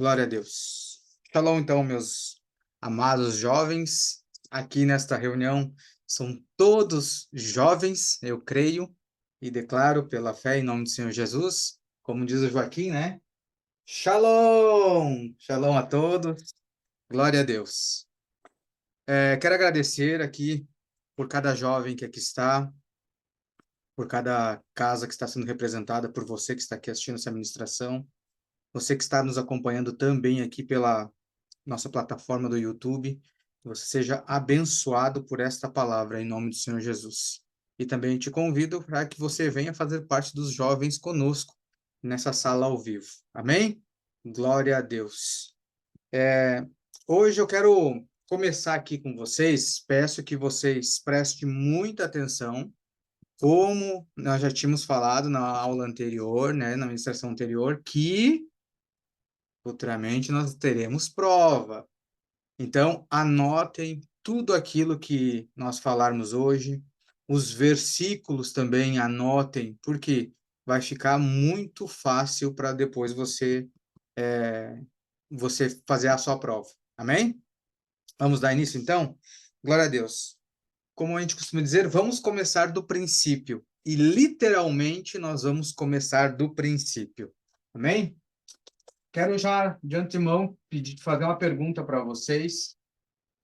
Glória a Deus. Shalom, então, meus amados jovens. Aqui nesta reunião são todos jovens, eu creio e declaro pela fé em nome do Senhor Jesus, como diz o Joaquim, né? Shalom! Shalom a todos. Glória a Deus. Quero agradecer aqui por cada jovem que aqui está, por cada casa que está sendo representada, por você que está aqui assistindo essa ministração, você que está nos acompanhando também aqui pela nossa plataforma do YouTube. Que você seja abençoado por esta palavra, em nome do Senhor Jesus. E também te convido para que você venha fazer parte dos jovens conosco, nessa sala ao vivo. Amém? Glória a Deus. Hoje eu quero começar aqui com vocês, peço que vocês prestem muita atenção, como nós já tínhamos falado na aula anterior, né, na ministração anterior, que futuramente nós teremos prova. Então, anotem tudo aquilo que nós falarmos hoje, os versículos também anotem, porque vai ficar muito fácil para depois você fazer a sua prova. Amém? Vamos dar início, então? Glória a Deus. Como a gente costuma dizer, vamos começar do princípio. E, literalmente, nós vamos começar do princípio. Amém? Quero já, de antemão, fazer uma pergunta para vocês,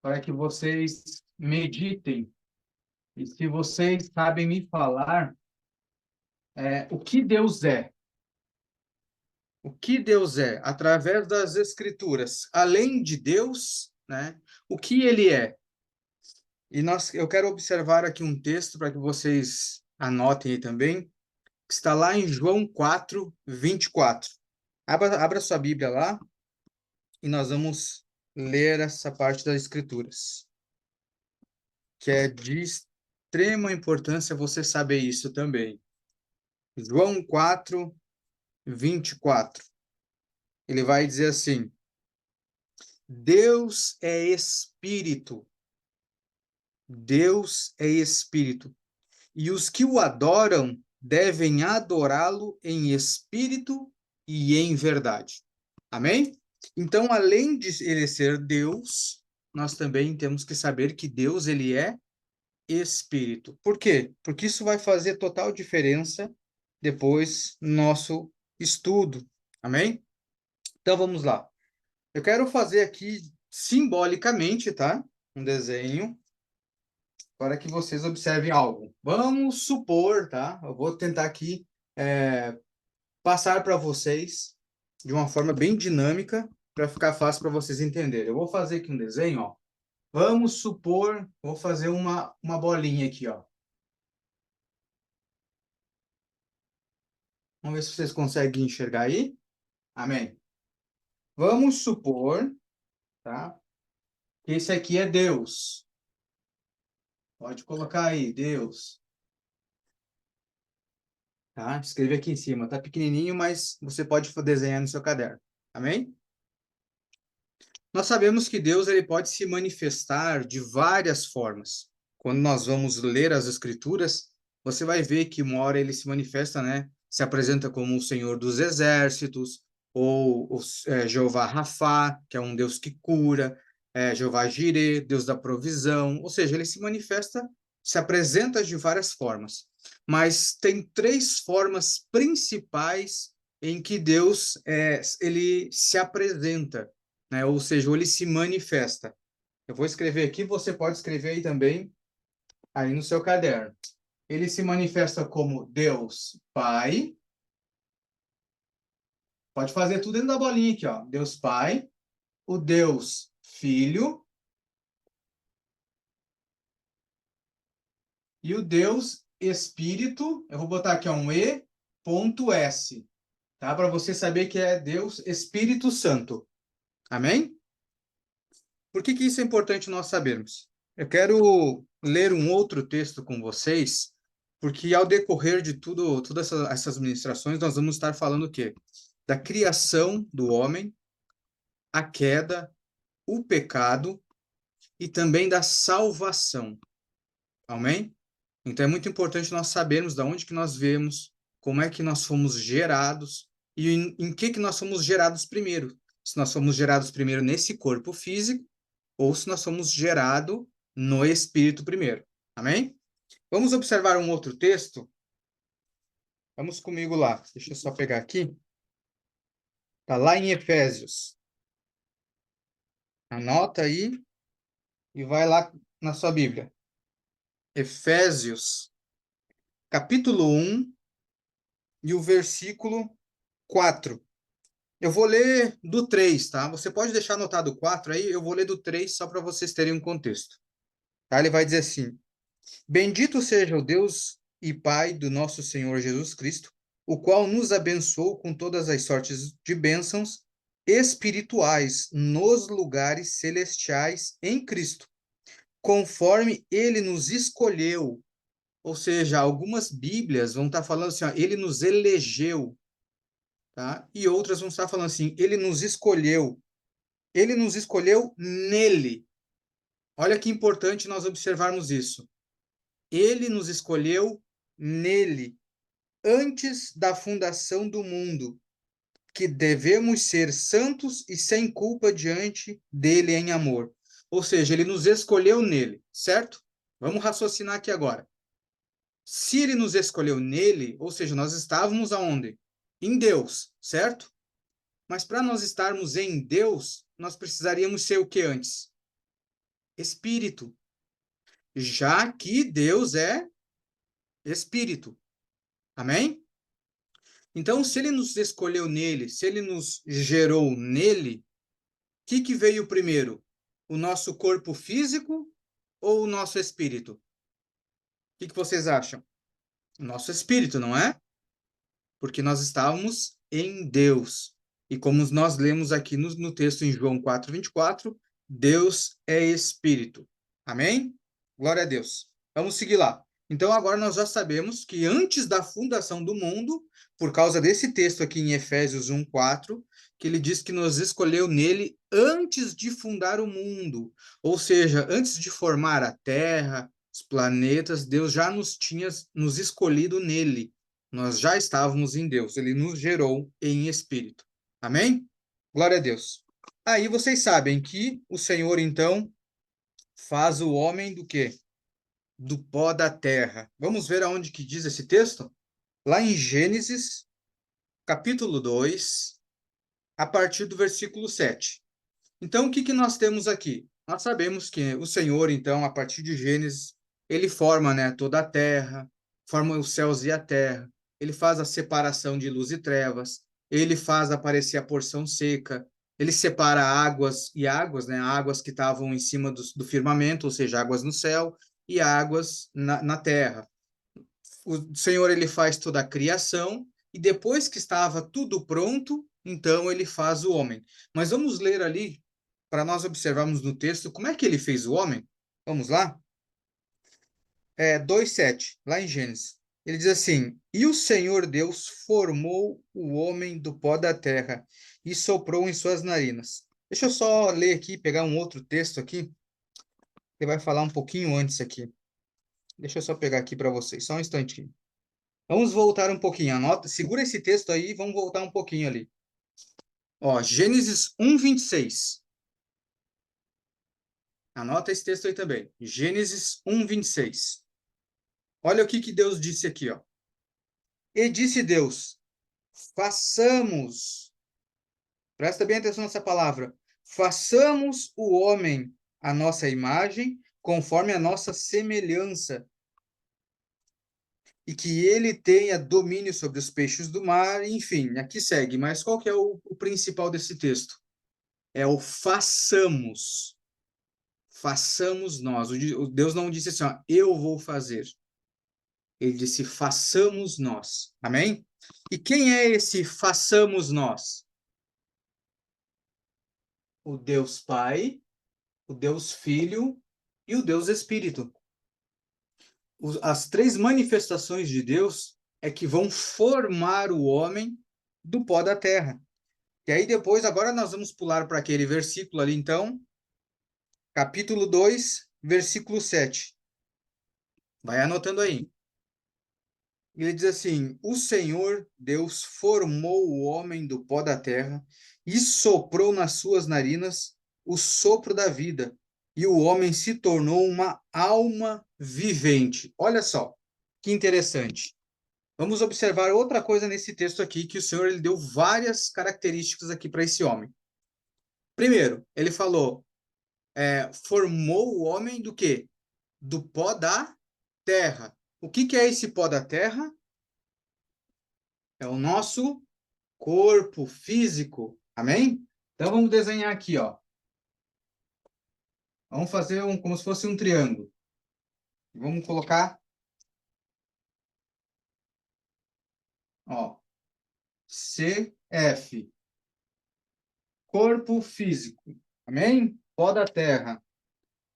para que vocês meditem. E se vocês sabem me falar, o que Deus é? O que Deus é? Através das Escrituras. Além de Deus, né? O que Ele é? Eu quero observar aqui um texto para que vocês anotem aí também, que está lá em João 4:24. Abra sua Bíblia lá e nós vamos ler essa parte das Escrituras, que é de extrema importância você saber isso também. João 4:24. Ele vai dizer assim: Deus é Espírito. Deus é Espírito. E os que o adoram devem adorá-lo em espírito e em verdade. Amém? Então, além de ele ser Deus, nós também temos que saber que Deus, ele é Espírito. Por quê? Porque isso vai fazer total diferença depois no nosso estudo. Amém? Então, vamos lá. Eu quero fazer aqui simbolicamente, tá? Um desenho para que vocês observem algo. Vamos supor, tá? Eu vou tentar aqui passar para vocês de uma forma bem dinâmica para ficar fácil para vocês entenderem. Eu vou fazer aqui um desenho, ó. Vamos supor, vou fazer uma bolinha aqui, ó. Vamos ver se vocês conseguem enxergar aí. Amém. Vamos supor, tá? Que esse aqui é Deus. Pode colocar aí, Deus. Tá? Escreve aqui em cima. Tá pequenininho, mas você pode desenhar no seu caderno. Amém? Nós sabemos que Deus ele pode se manifestar de várias formas. Quando nós vamos ler as Escrituras, você vai ver que uma hora ele se manifesta, né? Se apresenta como o Senhor dos Exércitos, ou Jeová Rafá, que é um Deus que cura, Jeová Jireh, Deus da provisão. Ou seja, ele se manifesta, se apresenta de várias formas. Mas tem três formas principais em que Deus ele se apresenta, né? Ou seja, ele se manifesta. Eu vou escrever aqui, você pode escrever aí também, aí no seu caderno. Ele se manifesta como Deus Pai. Pode fazer tudo dentro da bolinha aqui, ó. Deus Pai, o Deus Filho e o Deus Espírito. Eu vou botar aqui ó, um E.S, tá? Para você saber que é Deus Espírito Santo. Amém? Por que isso é importante nós sabermos? Eu quero ler um outro texto com vocês, porque ao decorrer de todas essas ministrações, nós vamos estar falando o quê? Da criação do homem, a queda, o pecado e também da salvação. Amém? Então é muito importante nós sabermos de onde que nós vemos, como é que nós fomos gerados e em que nós fomos gerados primeiro. Se nós somos gerados primeiro nesse corpo físico, ou se nós somos gerados no espírito primeiro. Amém? Vamos observar um outro texto? Vamos comigo lá. Deixa eu só pegar aqui. Está lá em Efésios. Anota aí e vai lá na sua Bíblia. Efésios, capítulo 1 e o versículo 4. Eu vou ler do 3, tá? Você pode deixar anotado o 4 aí, eu vou ler do 3 só para vocês terem um contexto. Tá? Ele vai dizer assim: Bendito seja o Deus e Pai do nosso Senhor Jesus Cristo, o qual nos abençoou com todas as sortes de bênçãos espirituais nos lugares celestiais em Cristo, conforme ele nos escolheu. Ou seja, algumas Bíblias vão estar falando assim, ó, ele nos elegeu, tá? E outras vão estar falando assim, ele nos escolheu. Ele nos escolheu nele. Olha que importante nós observarmos isso. Ele nos escolheu nele, antes da fundação do mundo, que devemos ser santos e sem culpa diante dele em amor. Ou seja, ele nos escolheu nele, certo? Vamos raciocinar aqui agora. Se ele nos escolheu nele, ou seja, nós estávamos aonde? Em Deus, certo? Mas para nós estarmos em Deus, nós precisaríamos ser o que antes? Espírito. Já que Deus é espírito. Amém? Então, se ele nos escolheu nele, se ele nos gerou nele, o que veio primeiro? O nosso corpo físico ou o nosso espírito? O que vocês acham? O nosso espírito, não é? Porque nós estávamos em Deus. E como nós lemos aqui no texto em João 4:24, Deus é Espírito. Amém? Glória a Deus. Vamos seguir lá. Então, agora nós já sabemos que antes da fundação do mundo, por causa desse texto aqui em Efésios 1:4, que ele diz que nos escolheu nele antes de fundar o mundo. Ou seja, antes de formar a terra, os planetas, Deus já nos tinha nos escolhido nele. Nós já estávamos em Deus, ele nos gerou em espírito. Amém? Glória a Deus. Aí vocês sabem que o Senhor, então, faz o homem do quê? Do pó da terra. Vamos ver aonde que diz esse texto? Lá em Gênesis, capítulo 2, a partir do versículo 7. Então, o que nós temos aqui? Nós sabemos que o Senhor, então, a partir de Gênesis, ele forma, né, toda a terra, forma os céus e a terra, ele faz a separação de luz e trevas, ele faz aparecer a porção seca, ele separa águas e águas, né, águas que estavam em cima do firmamento, ou seja, águas no céu e águas na terra. O Senhor, ele faz toda a criação, e depois que estava tudo pronto, então ele faz o homem. Mas vamos ler ali para nós observarmos no texto como é que ele fez o homem. Vamos lá? 2:7, lá em Gênesis. Ele diz assim: E o Senhor Deus formou o homem do pó da terra e soprou em suas narinas. Deixa eu só ler aqui, pegar um outro texto aqui. Ele vai falar um pouquinho antes aqui. Deixa eu só pegar aqui para vocês, só um instantinho. Vamos voltar um pouquinho. Anota, segura esse texto aí e vamos voltar um pouquinho ali. Ó, Gênesis 1:26. Anota esse texto aí também. Gênesis 1:26. Olha o que Deus disse aqui, ó. E disse Deus: façamos, presta bem atenção nessa palavra, façamos o homem à nossa imagem, conforme a nossa semelhança, e que ele tenha domínio sobre os peixes do mar, enfim, aqui segue. Mas qual que é o principal desse texto? É o façamos. Façamos nós. O Deus não disse assim, ó, eu vou fazer. Ele disse, façamos nós. Amém? E quem é esse façamos nós? O Deus Pai, o Deus Filho e o Deus Espírito. As três manifestações de Deus é que vão formar o homem do pó da terra. E aí depois, agora nós vamos pular para aquele versículo ali, então, capítulo 2, versículo 7. Vai anotando aí. Ele diz assim: o Senhor Deus formou o homem do pó da terra e soprou nas suas narinas o sopro da vida, e o homem se tornou uma alma vivente. Olha só, que interessante. Vamos observar outra coisa nesse texto aqui, que o Senhor ele deu várias características aqui para esse homem. Primeiro, ele falou, formou o homem do quê? Do pó da terra. O que é esse pó da terra? É o nosso corpo físico. Amém? Então vamos desenhar aqui, ó. Vamos fazer como se fosse um triângulo. Vamos colocar, ó, CF, corpo físico. Amém? Pó da terra.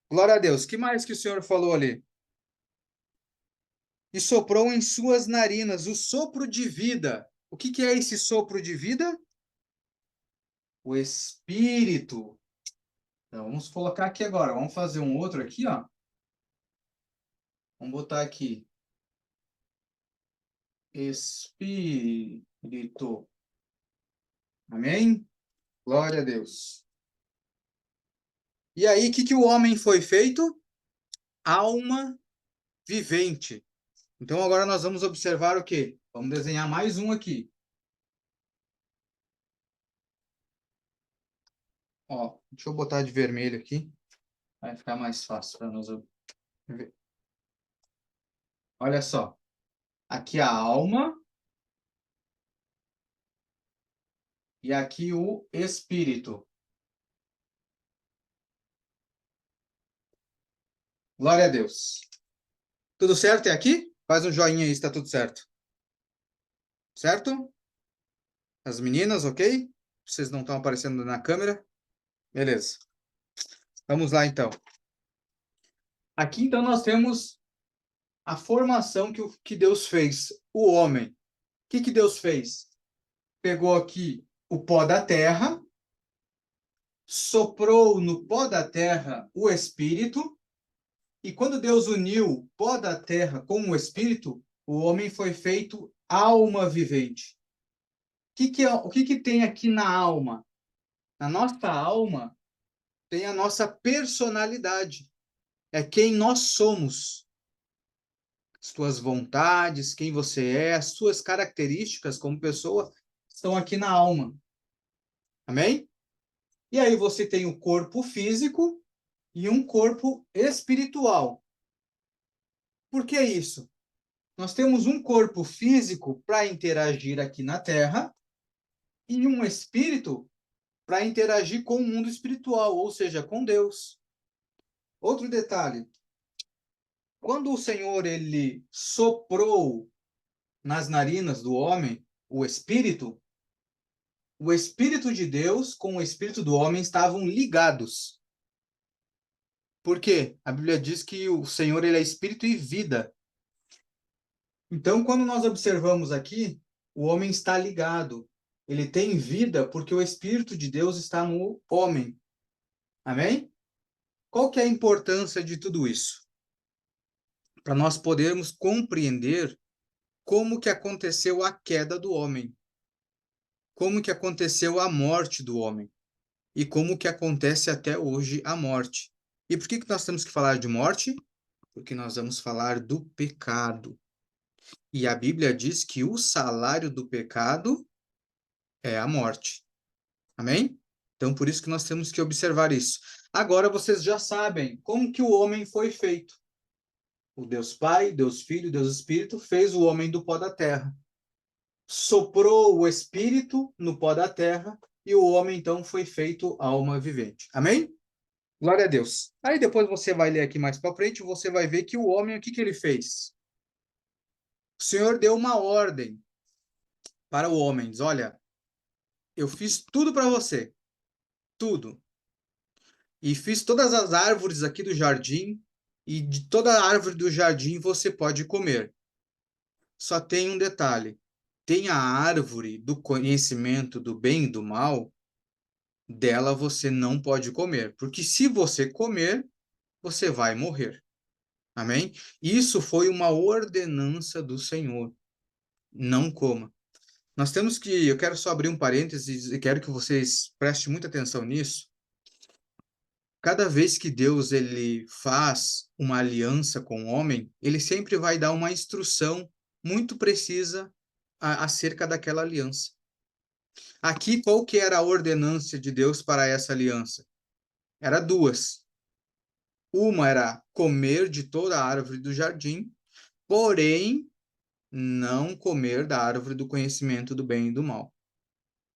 Glória a Deus. Que mais que o Senhor falou ali? E soprou em suas narinas o sopro de vida. O que é esse sopro de vida? O Espírito. Então, vamos colocar aqui agora. Vamos fazer um outro aqui, ó. Vamos botar aqui. Espírito. Amém? Glória a Deus. E aí, o que o homem foi feito? Alma vivente. Então, agora nós vamos observar o quê? Vamos desenhar mais um aqui. Ó, deixa eu botar de vermelho aqui. Vai ficar mais fácil para nós ver. Olha só. Aqui a alma e aqui o espírito. Glória a Deus. Tudo certo até aqui? Faz um joinha aí, está tudo certo. Certo? As meninas, ok? Vocês não estão aparecendo na câmera? Beleza. Vamos lá, então. Aqui, então, nós temos a formação que Deus fez. O homem. O que Deus fez? Pegou aqui o pó da terra, soprou no pó da terra o espírito, e quando Deus uniu o pó da terra com o espírito, o homem foi feito alma vivente. O que tem aqui na alma? Na nossa alma tem a nossa personalidade. É quem nós somos. As tuas vontades, quem você é, as suas características como pessoa estão aqui na alma. Amém? E aí você tem o corpo físico e um corpo espiritual. Por que isso? Nós temos um corpo físico para interagir aqui na Terra e um espírito para interagir com o mundo espiritual, ou seja, com Deus. Outro detalhe, quando o Senhor ele soprou nas narinas do homem o espírito de Deus com o espírito do homem estavam ligados. Por quê? A Bíblia diz que o Senhor ele é espírito e vida. Então, quando nós observamos aqui, o homem está ligado. Ele tem vida porque o espírito de Deus está no homem. Amém? Qual que é a importância de tudo isso? Para nós podermos compreender como que aconteceu a queda do homem, como que aconteceu a morte do homem e como que acontece até hoje a morte. E por que nós temos que falar de morte? Porque nós vamos falar do pecado. E a Bíblia diz que o salário do pecado é a morte. Amém? Então, por isso que nós temos que observar isso. Agora vocês já sabem como que o homem foi feito. O Deus Pai, Deus Filho, Deus Espírito fez o homem do pó da terra. Soprou o Espírito no pó da terra e o homem, então, foi feito alma vivente. Amém? Glória a Deus. Aí depois você vai ler aqui mais para frente, você vai ver que o homem, o que ele fez? O Senhor deu uma ordem para o homem. Diz, olha, eu fiz tudo para você. Tudo. E fiz todas as árvores aqui do jardim, e de toda árvore do jardim você pode comer. Só tem um detalhe: tem a árvore do conhecimento do bem e do mal, dela você não pode comer, porque se você comer, você vai morrer. Amém? Isso foi uma ordenança do Senhor. não coma. Eu quero só abrir um parênteses e quero que vocês prestem muita atenção nisso. Cada vez que Deus ele faz uma aliança com o homem, ele sempre vai dar uma instrução muito precisa acerca daquela aliança. Aqui, qual que era a ordenância de Deus para essa aliança? Era duas. Uma era comer de toda a árvore do jardim, porém não comer da árvore do conhecimento do bem e do mal.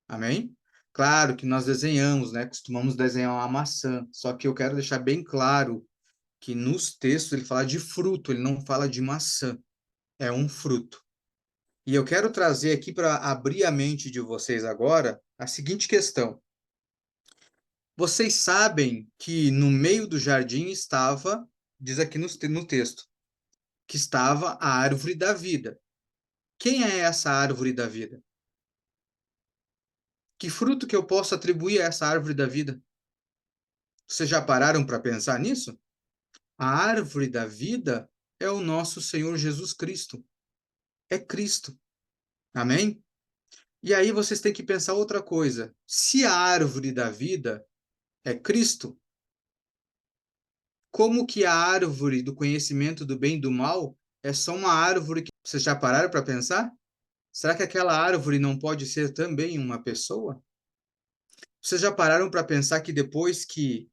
Amém? Claro que nós desenhamos, né? Costumamos desenhar uma maçã, só que eu quero deixar bem claro que nos textos ele fala de fruto, ele não fala de maçã, é um fruto. E eu quero trazer aqui para abrir a mente de vocês agora a seguinte questão. Vocês sabem que no meio do jardim estava, diz aqui no texto, que estava a árvore da vida. Quem é essa árvore da vida? Que fruto que eu posso atribuir a essa árvore da vida? Vocês já pararam para pensar nisso? A árvore da vida é o nosso Senhor Jesus Cristo. É Cristo. Amém? E aí vocês têm que pensar outra coisa. Se a árvore da vida é Cristo, como que a árvore do conhecimento do bem e do mal é só uma árvore que vocês já pararam para pensar? Será que aquela árvore não pode ser também uma pessoa? Vocês já pararam para pensar que depois que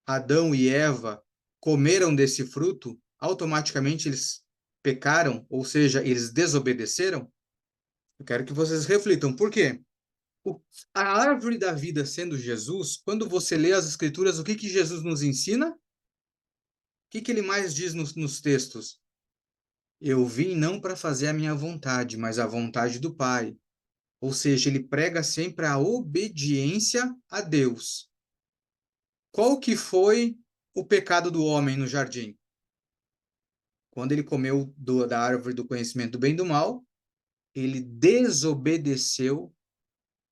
Adão e Eva comeram desse fruto, automaticamente eles pecaram, ou seja, eles desobedeceram? Eu quero que vocês reflitam. Por quê? O, a árvore da vida sendo Jesus, quando você lê as Escrituras, o que que Jesus nos ensina? O que que ele mais diz nos textos? Eu vim não para fazer a minha vontade, mas a vontade do Pai. Ou seja, ele prega sempre a obediência a Deus. Qual que foi o pecado do homem no jardim? Quando ele comeu da árvore do conhecimento do bem e do mal, ele desobedeceu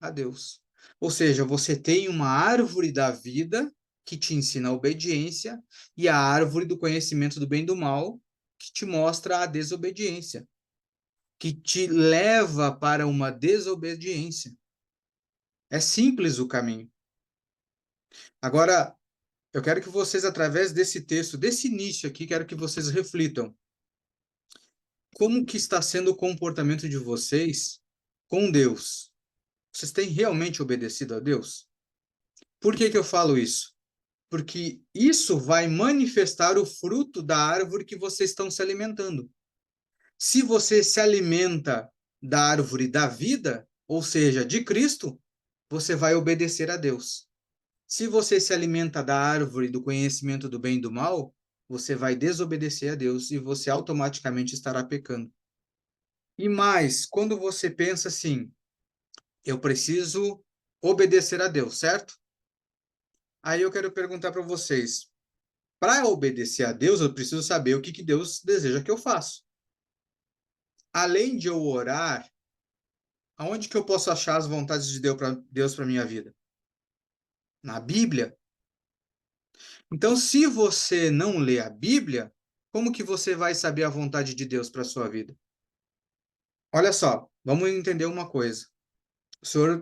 a Deus. Ou seja, você tem uma árvore da vida que te ensina a obediência e a árvore do conhecimento do bem e do mal que te mostra a desobediência, que te leva para uma desobediência. É simples o caminho. Agora, eu quero que vocês, através desse texto, desse início aqui, quero que vocês reflitam. Como que está sendo o comportamento de vocês com Deus? Vocês têm realmente obedecido a Deus? Por que que eu falo isso? Porque isso vai manifestar o fruto da árvore que vocês estão se alimentando. Se você se alimenta da árvore da vida, ou seja, de Cristo, você vai obedecer a Deus. Se você se alimenta da árvore do conhecimento do bem e do mal, você vai desobedecer a Deus e você automaticamente estará pecando. E mais, quando você pensa assim, eu preciso obedecer a Deus, certo? Aí eu quero perguntar para vocês, para obedecer a Deus, eu preciso saber o que que Deus deseja que eu faça. Além de eu orar, aonde que eu posso achar as vontades de Deus para minha vida? Na Bíblia. Então, se você não lê a Bíblia, como que você vai saber a vontade de Deus para sua vida? Olha só, vamos entender uma coisa.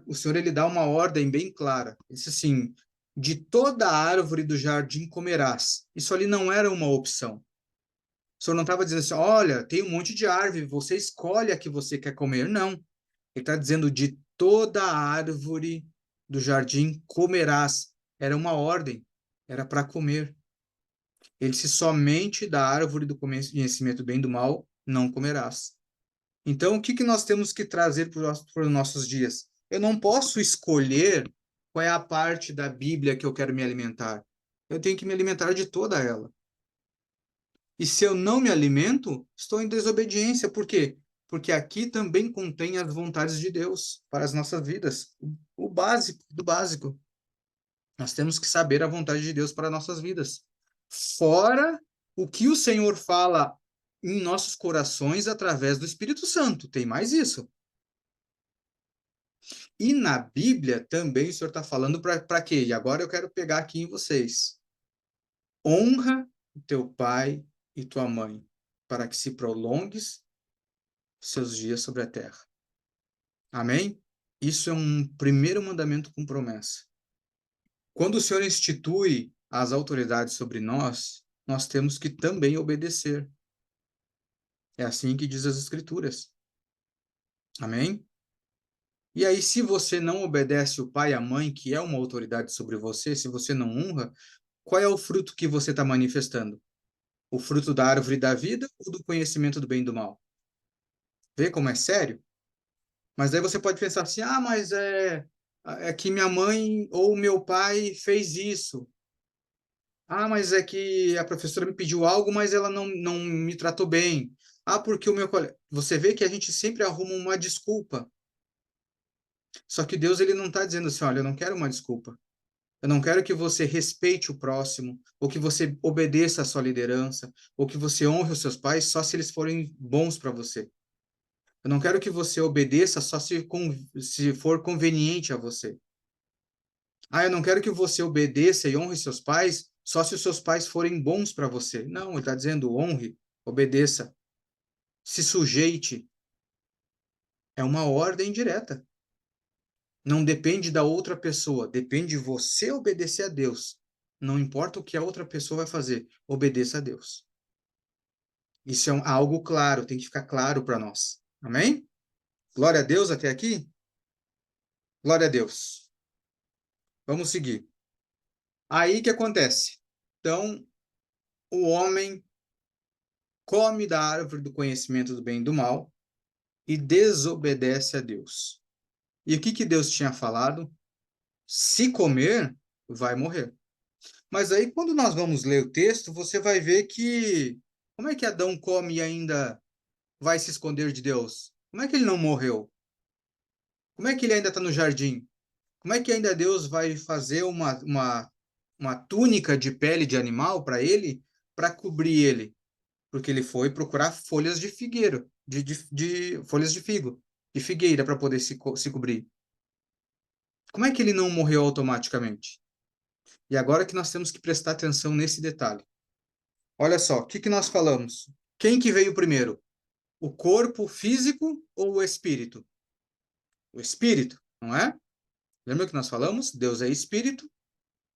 O Senhor ele dá uma ordem bem clara. Ele disse assim: de toda a árvore do jardim comerás. Isso ali não era uma opção. O Senhor não estava dizendo assim: olha, tem um monte de árvore, você escolhe a que você quer comer. Não. Ele está dizendo: de toda a árvore do jardim comerás. Era uma ordem, era para comer. Ele disse: somente da árvore do conhecimento do bem e do mal não comerás. Então, o que que nós temos que trazer para os nossos dias? Eu não posso escolher qual é a parte da Bíblia que eu quero me alimentar. Eu tenho que me alimentar de toda ela. E se eu não me alimento, estou em desobediência. Por quê? Porque aqui também contém as vontades de Deus para as nossas vidas. O básico do básico. Nós temos que saber a vontade de Deus para nossas vidas. Fora o que o Senhor fala em nossos corações através do Espírito Santo. Tem mais isso. E na Bíblia também o Senhor está falando para quê? E agora eu quero pegar aqui em vocês. Honra o teu pai e tua mãe, para que se prolongues seus dias sobre a terra. Amém? Isso é um primeiro mandamento com promessa. Quando o Senhor institui as autoridades sobre nós, nós temos que também obedecer. É assim que diz as Escrituras. Amém? E aí, se você não obedece o pai e a mãe, que é uma autoridade sobre você, se você não honra, qual é o fruto que você está manifestando? O fruto da árvore da vida ou do conhecimento do bem e do mal? Vê como é sério? Mas aí você pode pensar assim, mas é que minha mãe ou meu pai fez isso. Mas é que a professora me pediu algo, mas ela não me tratou bem. Porque o meu colega... Você vê que a gente sempre arruma uma desculpa. Só que Deus, ele não está dizendo assim, olha, eu não quero uma desculpa. Eu não quero que você respeite o próximo, ou que você obedeça à sua liderança, ou que você honre os seus pais só se eles forem bons para você. Eu não quero que você obedeça só se for conveniente a você. Eu não quero que você obedeça e honre seus pais só se os seus pais forem bons para você. Não, ele está dizendo honre, obedeça, se sujeite. É uma ordem direta. Não depende da outra pessoa, depende de você obedecer a Deus. Não importa o que a outra pessoa vai fazer, obedeça a Deus. Isso é algo claro, tem que ficar claro para nós. Amém? Glória a Deus até aqui? Glória a Deus. Vamos seguir. Aí que acontece? Então, o homem come da árvore do conhecimento do bem e do mal e desobedece a Deus. E o que Deus tinha falado? Se comer, vai morrer. Mas aí, quando nós vamos ler o texto, você vai ver que como é que Adão come e ainda vai se esconder de Deus? Como é que ele não morreu? Como é que ele ainda está no jardim? Como é que ainda Deus vai fazer uma túnica de pele de animal para ele, para cobrir ele? Porque ele foi procurar folhas de figueiro, de folhas de figo, de figueira para poder se cobrir. Como é que ele não morreu automaticamente? E agora que nós temos que prestar atenção nesse detalhe. Olha só, o que nós falamos? Quem que veio primeiro? O corpo físico ou o espírito? O espírito, não é? Lembra que nós falamos? Deus é espírito.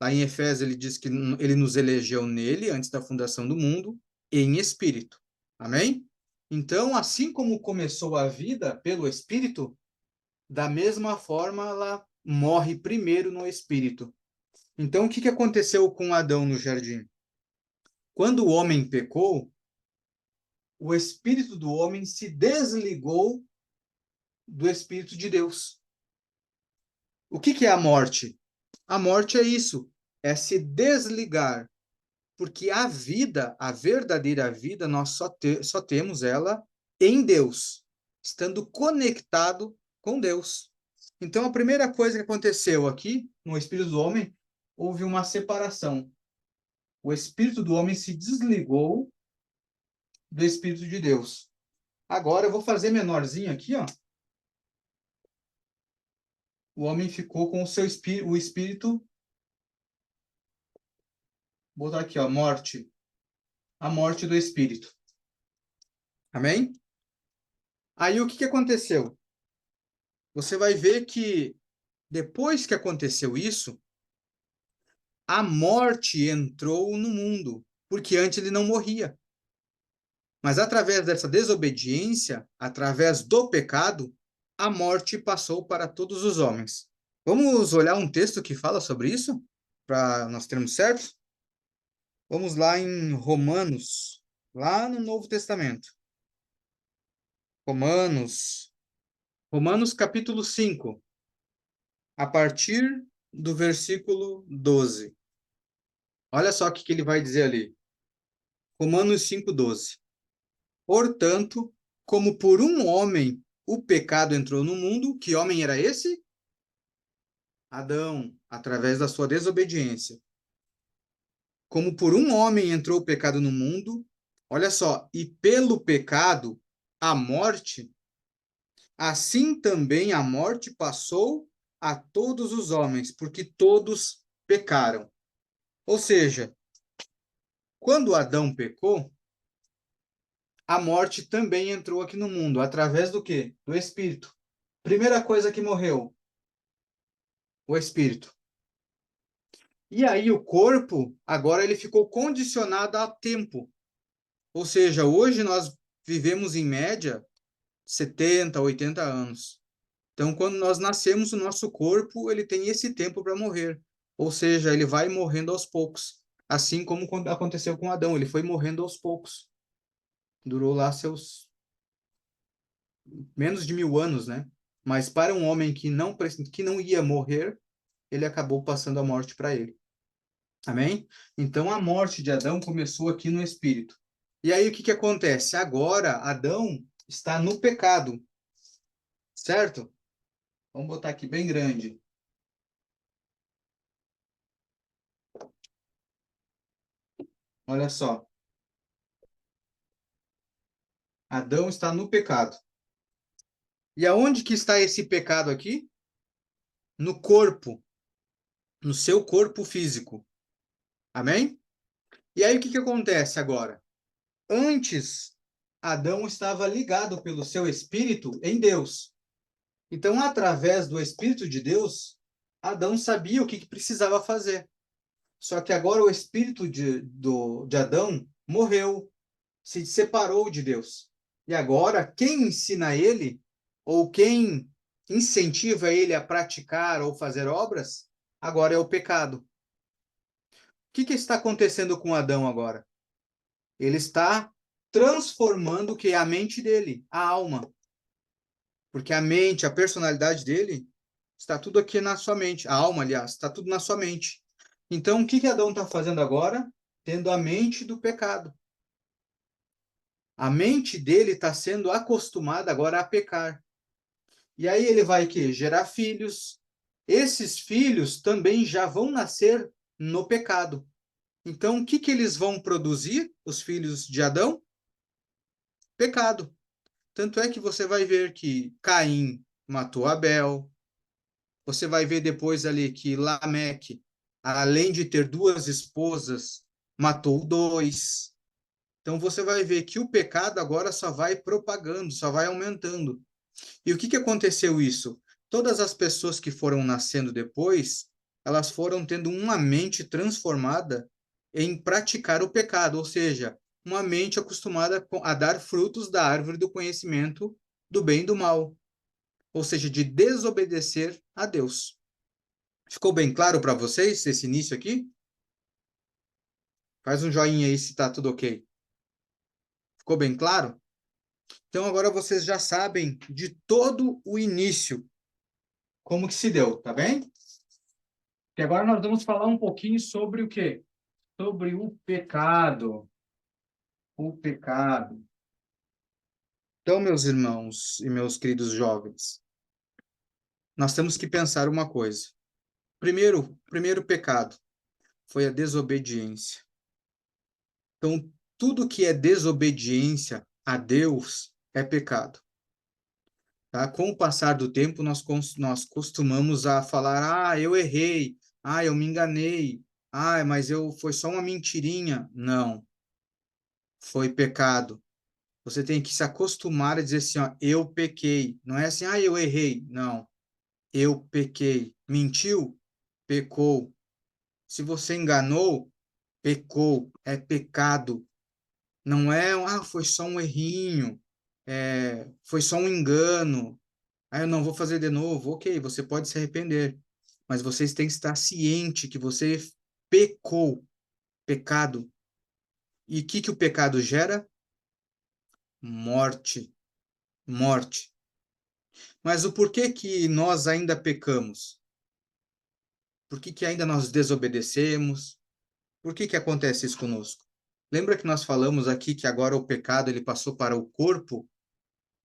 Lá em Efésios ele diz que ele nos elegeu nele antes da fundação do mundo, em espírito. Amém? Então, assim como começou a vida pelo espírito, da mesma forma ela morre primeiro no espírito. Então, o que aconteceu com Adão no jardim? Quando o homem pecou, o espírito do homem se desligou do espírito de Deus. O que é a morte? A morte é isso, é se desligar, porque a vida, a verdadeira vida, nós só temos ela em Deus, estando conectado com Deus. Então, a primeira coisa que aconteceu aqui, no espírito do homem, houve uma separação. O espírito do homem se desligou do espírito de Deus. Agora, eu vou fazer menorzinho aqui, ó. O homem ficou com o espírito, vou botar aqui, ó, morte. A morte do espírito. Amém? Aí, o que aconteceu? Você vai ver que depois que aconteceu isso, a morte entrou no mundo, porque antes ele não morria. Mas através dessa desobediência, através do pecado, a morte passou para todos os homens. Vamos olhar um texto que fala sobre isso, para nós termos certo? Vamos lá em Romanos, lá no Novo Testamento. Romanos capítulo 5, a partir do versículo 12. Olha só o que ele vai dizer ali. Romanos 5:12. Portanto, como por um homem o pecado entrou no mundo, que homem era esse? Adão, através da sua desobediência. Como por um homem entrou o pecado no mundo, olha só, e pelo pecado a morte, assim também a morte passou a todos os homens, porque todos pecaram. Ou seja, quando Adão pecou, a morte também entrou aqui no mundo. Através do quê? Do Espírito. Primeira coisa que morreu, o Espírito. E aí o corpo, agora ele ficou condicionado a tempo. Ou seja, hoje nós vivemos em média 70, 80 anos. Então, quando nós nascemos, o nosso corpo ele tem esse tempo para morrer. Ou seja, ele vai morrendo aos poucos. Assim como quando aconteceu com Adão, ele foi morrendo aos poucos. Durou lá seus menos de 1000 anos, né? Mas para um homem que não ia morrer, ele acabou passando a morte para ele. Amém? Então, a morte de Adão começou aqui no espírito. E aí, o que que acontece? Agora, Adão está no pecado, certo? Vamos botar aqui bem grande. Olha só. Adão está no pecado. E aonde que está esse pecado aqui? No corpo, no seu corpo físico. Amém? E aí, o que que acontece agora? Antes, Adão estava ligado pelo seu espírito em Deus. Então, através do Espírito de Deus, Adão sabia o que precisava fazer. Só que agora o espírito de Adão morreu, se separou de Deus. E agora, quem ensina ele, ou quem incentiva ele a praticar ou fazer obras, agora é o pecado. O que está acontecendo com Adão agora? Ele está transformando o que é a mente dele, a alma. Porque a mente, a personalidade dele, está tudo aqui na sua mente. A alma, aliás, está tudo na sua mente. Então, o que Adão está fazendo agora? Tendo a mente do pecado. A mente dele está sendo acostumada agora a pecar. E aí ele vai que gerar filhos. Esses filhos também já vão nascer no pecado. Então, o que eles vão produzir, os filhos de Adão? Pecado. Tanto é que você vai ver que Caim matou Abel. Você vai ver depois ali que Lameque, além de ter 2 esposas, matou 2. Então você vai ver que o pecado agora só vai propagando, só vai aumentando. E o que aconteceu isso? Todas as pessoas que foram nascendo depois, elas foram tendo uma mente transformada em praticar o pecado, ou seja, uma mente acostumada a dar frutos da árvore do conhecimento do bem e do mal, ou seja, de desobedecer a Deus. Ficou bem claro para vocês esse início aqui? Faz um joinha aí se está tudo ok. Ficou bem claro? Então agora vocês já sabem de todo o início, como que se deu, tá bem? E agora nós vamos falar um pouquinho sobre o quê? Sobre o pecado. O pecado. Então, meus irmãos e meus queridos jovens, nós temos que pensar uma coisa. Primeiro pecado foi a desobediência. Então, tudo que é desobediência a Deus é pecado. Tá? Com o passar do tempo, nós costumamos a falar, eu errei, eu me enganei, mas foi só uma mentirinha. Não, foi pecado. Você tem que se acostumar a dizer assim, eu pequei. Não é assim, eu errei. Não, eu pequei. Mentiu? Pecou. Se você enganou, pecou. É pecado. Não é, foi só um errinho, foi só um engano. Eu não vou fazer de novo. Ok, você pode se arrepender, mas vocês têm que estar ciente que você pecou, pecado. E o que o pecado gera? Morte, morte. Mas o porquê que nós ainda pecamos? Por que ainda nós desobedecemos? Por que acontece isso conosco? Lembra que nós falamos aqui que agora o pecado ele passou para o corpo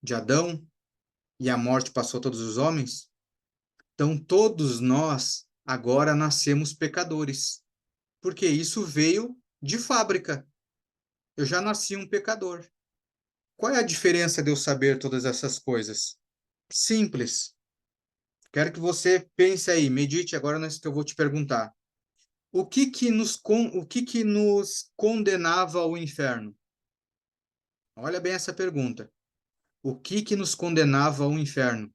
de Adão e a morte passou a todos os homens? Então todos nós agora nascemos pecadores, porque isso veio de fábrica. Eu já nasci um pecador. Qual é a diferença de eu saber todas essas coisas? Simples. Quero que você pense aí, medite agora nisso que eu vou te perguntar. O que que nos condenava ao inferno? Olha bem essa pergunta. O que nos condenava ao inferno?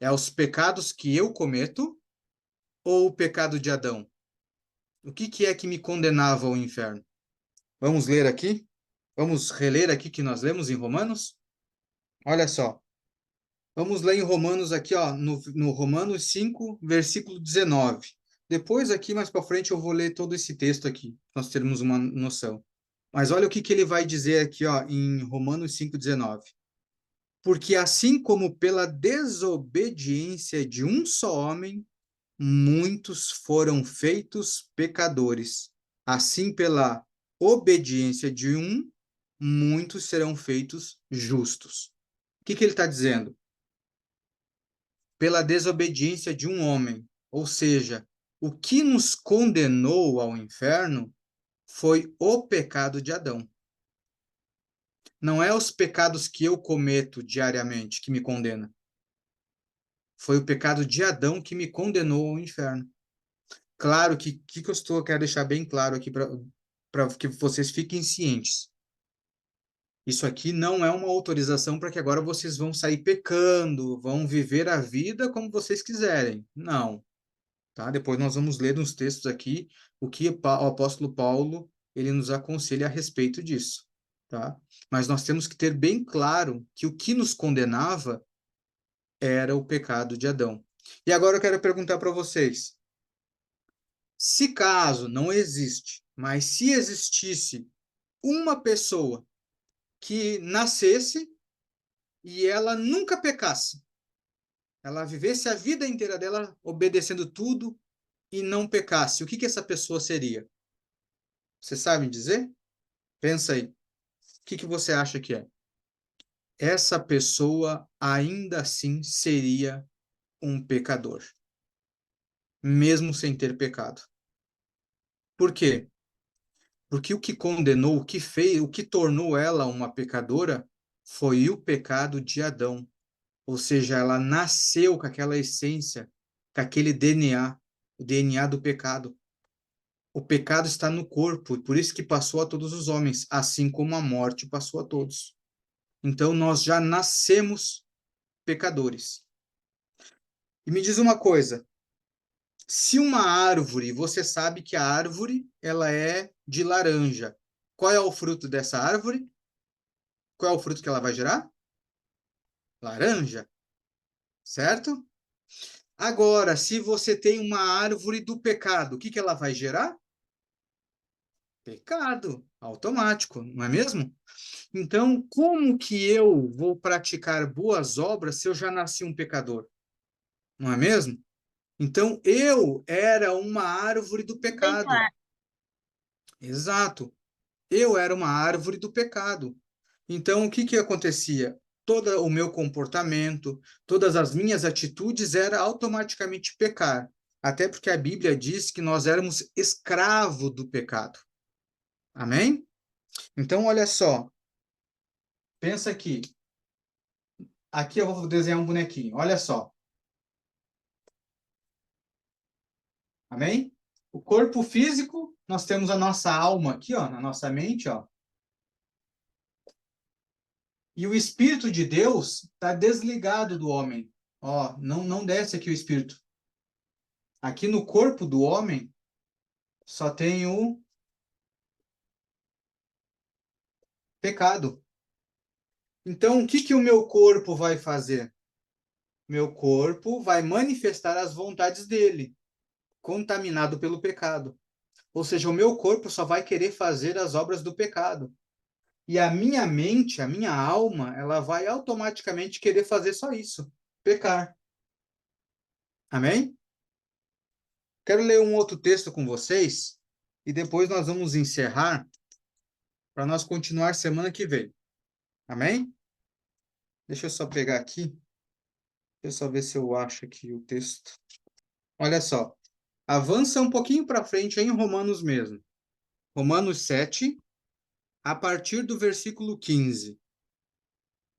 É os pecados que eu cometo ou o pecado de Adão? O que é que me condenava ao inferno? Vamos ler aqui? Vamos reler aqui que nós lemos em Romanos? Olha só. Vamos ler em Romanos aqui, ó, no Romanos 5, versículo 19. Depois aqui, mais para frente, eu vou ler todo esse texto aqui, para nós termos uma noção. Mas olha o que ele vai dizer aqui, ó, em Romanos 5:19. Porque assim como pela desobediência de um só homem, muitos foram feitos pecadores, assim pela obediência de um, muitos serão feitos justos. O que ele está dizendo? Pela desobediência de um homem, ou seja, o que nos condenou ao inferno foi o pecado de Adão. Não é os pecados que eu cometo diariamente que me condena. Foi o pecado de Adão que me condenou ao inferno. Claro que eu quero deixar bem claro aqui para que vocês fiquem cientes. Isso aqui não é uma autorização para que agora vocês vão sair pecando, vão viver a vida como vocês quiserem. Não, tá? Depois nós vamos ler nos textos aqui o que o apóstolo Paulo ele nos aconselha a respeito disso, tá? Mas nós temos que ter bem claro que o que nos condenava era o pecado de Adão. E agora eu quero perguntar para vocês, se caso não existe, mas se existisse uma pessoa que nascesse e ela nunca pecasse, ela vivesse a vida inteira dela obedecendo tudo e não pecasse, o que essa pessoa seria? Você sabe dizer? Pensa aí. O que você acha que é? Essa pessoa ainda assim seria um pecador, mesmo sem ter pecado. Por quê? Porque o que condenou, o que fez, o que tornou ela uma pecadora foi o pecado de Adão. Ou seja, ela nasceu com aquela essência, com aquele DNA, o DNA do pecado. O pecado está no corpo, e por isso que passou a todos os homens, assim como a morte passou a todos. Então nós já nascemos pecadores. E me diz uma coisa, se uma árvore, você sabe que a árvore, ela é de laranja. Qual é o fruto dessa árvore? Qual é o fruto que ela vai gerar? Laranja, certo? Agora, se você tem uma árvore do pecado, o que ela vai gerar? Pecado, automático, não é mesmo? Então, como que eu vou praticar boas obras se eu já nasci um pecador? Não é mesmo? Então, eu era uma árvore do Bem pecado. claro. Exato. Eu era uma árvore do pecado. Então, o que acontecia? Todo o meu comportamento, todas as minhas atitudes era automaticamente pecar. Até porque a Bíblia diz que nós éramos escravo do pecado. Amém? Então, olha só. Pensa aqui. Aqui eu vou desenhar um bonequinho. Olha só. Amém? O corpo físico, nós temos a nossa alma aqui, ó, na nossa mente, ó. E o Espírito de Deus está desligado do homem. Ó, não desce aqui o Espírito. Aqui no corpo do homem só tem o pecado. Então, o que o meu corpo vai fazer? Meu corpo vai manifestar as vontades dele, contaminado pelo pecado. Ou seja, o meu corpo só vai querer fazer as obras do pecado. E a minha mente, a minha alma, ela vai automaticamente querer fazer só isso, pecar. Amém? Quero ler um outro texto com vocês e depois nós vamos encerrar para nós continuar semana que vem. Amém? Deixa eu só pegar aqui, deixa eu só ver se eu acho aqui o texto. Olha só, avança um pouquinho para frente em Romanos mesmo. Romanos 7, a partir do versículo 15.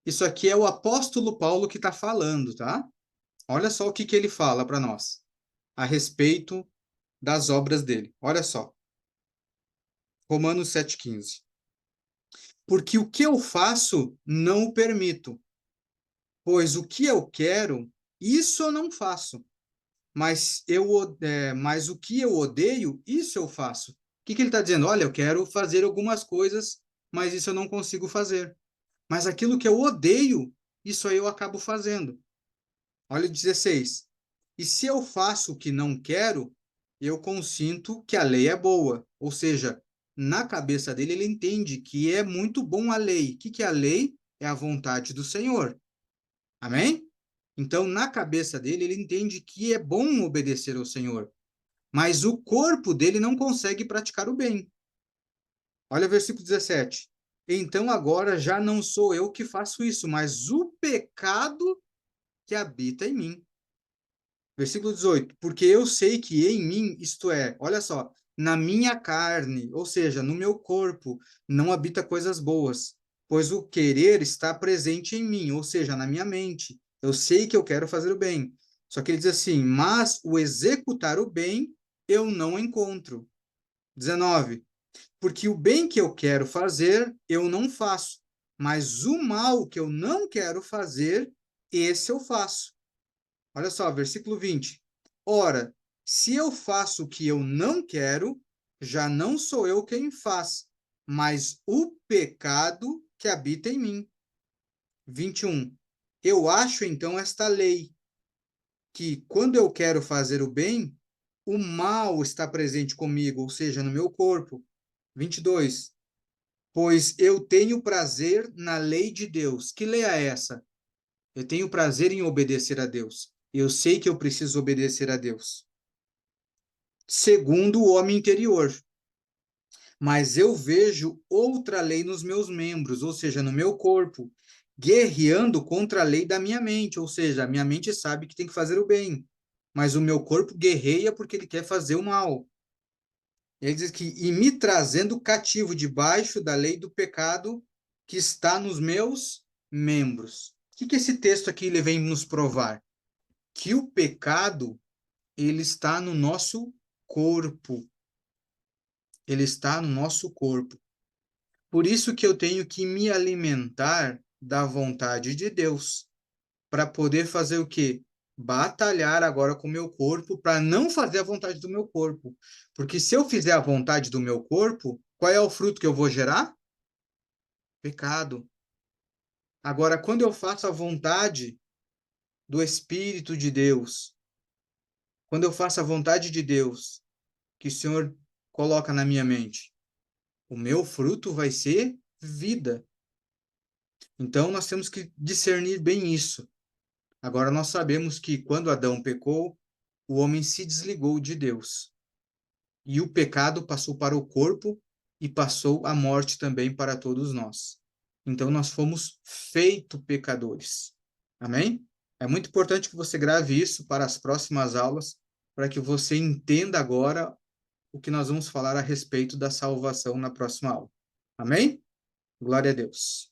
Isso aqui é o apóstolo Paulo que está falando, tá? Olha só o que ele fala para nós a respeito das obras dele. Olha só. Romanos 7,15. porque o que eu faço não o permito. Pois o que eu quero, isso eu não faço. Mas o que eu odeio, isso eu faço. O que ele está dizendo? Olha, eu quero fazer algumas coisas, mas isso eu não consigo fazer. Mas aquilo que eu odeio, isso aí eu acabo fazendo. Olha o 16. E se eu faço o que não quero, eu consinto que a lei é boa. Ou seja, na cabeça dele, ele entende que é muito bom a lei. O que é a lei? É a vontade do Senhor. Amém? Então, na cabeça dele, ele entende que é bom obedecer ao Senhor. Mas o corpo dele não consegue praticar o bem. Olha o versículo 17. Então agora já não sou eu que faço isso, mas o pecado que habita em mim. Versículo 18. Porque eu sei que em mim, isto é, olha só, na minha carne, ou seja, no meu corpo, não habita coisas boas, pois o querer está presente em mim, ou seja, na minha mente. Eu sei que eu quero fazer o bem. Só que ele diz assim: mas o executar o bem eu não encontro. 19. Porque o bem que eu quero fazer, eu não faço, mas o mal que eu não quero fazer, esse eu faço. Olha só, versículo 20. Ora, se eu faço o que eu não quero, já não sou eu quem faz, mas o pecado que habita em mim. 21. Eu acho então esta lei, que quando eu quero fazer o bem, o mal está presente comigo, ou seja, no meu corpo. 22. Pois eu tenho prazer na lei de Deus. Que lei é essa? Eu tenho prazer em obedecer a Deus. Eu sei que eu preciso obedecer a Deus. Segundo o homem interior. Mas eu vejo outra lei nos meus membros, ou seja, no meu corpo, guerreando contra a lei da minha mente, ou seja, a minha mente sabe que tem que fazer o bem, mas o meu corpo guerreia porque ele quer fazer o mal. Ele diz que, e me trazendo cativo debaixo da lei do pecado que está nos meus membros. O que esse texto aqui ele vem nos provar? Que o pecado, ele está no nosso corpo. Ele está no nosso corpo. Por isso que eu tenho que me alimentar da vontade de Deus, para poder fazer o quê? Batalhar agora com o meu corpo para não fazer a vontade do meu corpo. Porque se eu fizer a vontade do meu corpo, qual é o fruto que eu vou gerar? Pecado. Agora, quando eu faço a vontade do Espírito de Deus, quando eu faço a vontade de Deus, que o Senhor coloca na minha mente, o meu fruto vai ser vida. Então, nós temos que discernir bem isso. Agora, nós sabemos que quando Adão pecou, o homem se desligou de Deus. E o pecado passou para o corpo e passou a morte também para todos nós. Então, nós fomos feitos pecadores. Amém? É muito importante que você grave isso para as próximas aulas, para que você entenda agora o que nós vamos falar a respeito da salvação na próxima aula. Amém? Glória a Deus.